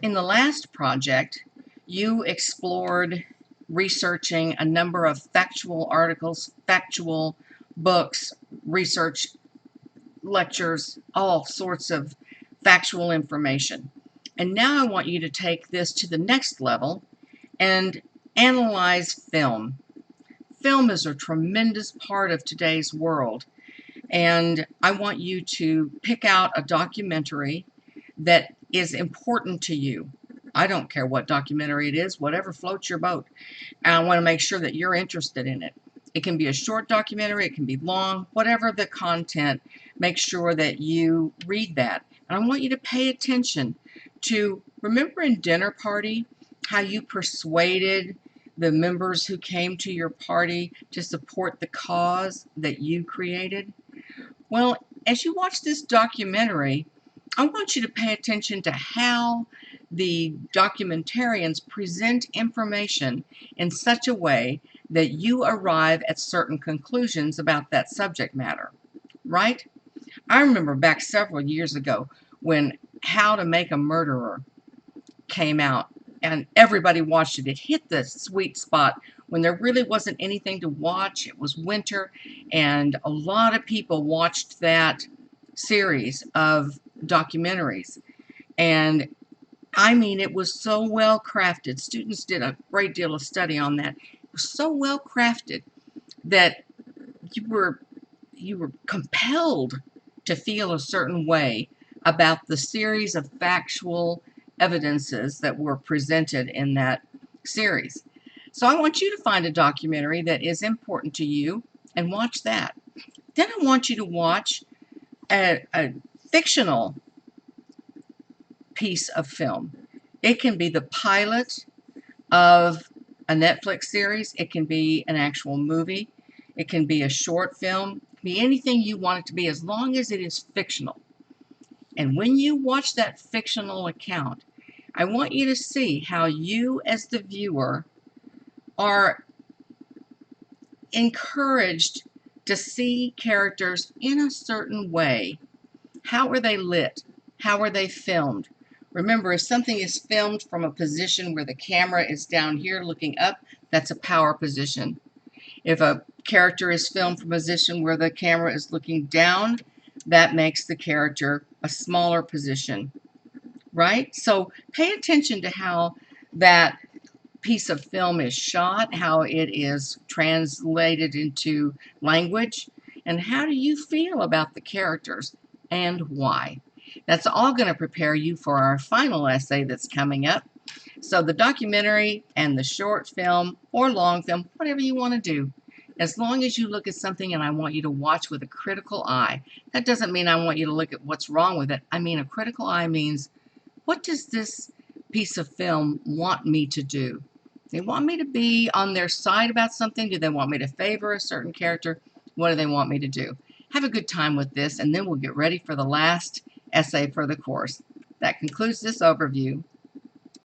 In the last project, you explored researching a number of factual articles, factual books, research lectures, all sorts of factual information. And now I want you to take this to the next level and analyze film. Film is a tremendous part of today's world, and I want you to pick out a documentary that is important to you. I don't care what documentary it is, whatever floats your boat. And I want to make sure that you're interested in it. It can be a short documentary, it can be long, whatever the content, make sure that you read that. And I want you to pay attention to, remember in Dinner Party, how you persuaded the members who came to your party to support the cause that you created? Well, as you watch this documentary, I want you to pay attention to how the documentarians present information in such a way that you arrive at certain conclusions about that subject matter, right? I remember back several years ago when How to Make a Murderer came out and everybody watched it. It hit the sweet spot when there really wasn't anything to watch. It was winter, and a lot of people watched that series of documentaries. And I mean, it was so well crafted. Students did a great deal of study on that. It was so well crafted that you were compelled to feel a certain way about the series of factual evidences that were presented in that series. So I want you to find a documentary that is important to you and watch that. Then I want you to watch a fictional piece of film. It can be the pilot of a Netflix series. It can be an actual movie. It can be a short film. It can be anything you want it to be, as long as it is fictional. And when you watch that fictional account, I want you to see how you as the viewer are encouraged to see characters in a certain way. How are they lit? How are they filmed? Remember, if something is filmed from a position where the camera is down here looking up, that's a power position. If a character is filmed from a position where the camera is looking down, that makes the character a smaller position, right? So pay attention to how that piece of film is shot, how it is translated into language, and how do you feel about the characters and why. That's all going to prepare you for our final essay that's coming up. So the documentary and the short film or long film, whatever you want to do, as long as you look at something and I want you to watch with a critical eye. That doesn't mean I want you to look at what's wrong with it. I mean, a critical eye means, what does this piece of film want me to do? They want me to be on their side about something? Do they want me to favor a certain character? What do they want me to do? Have a good time with this, and then we'll get ready for the last essay for the course. That concludes this overview.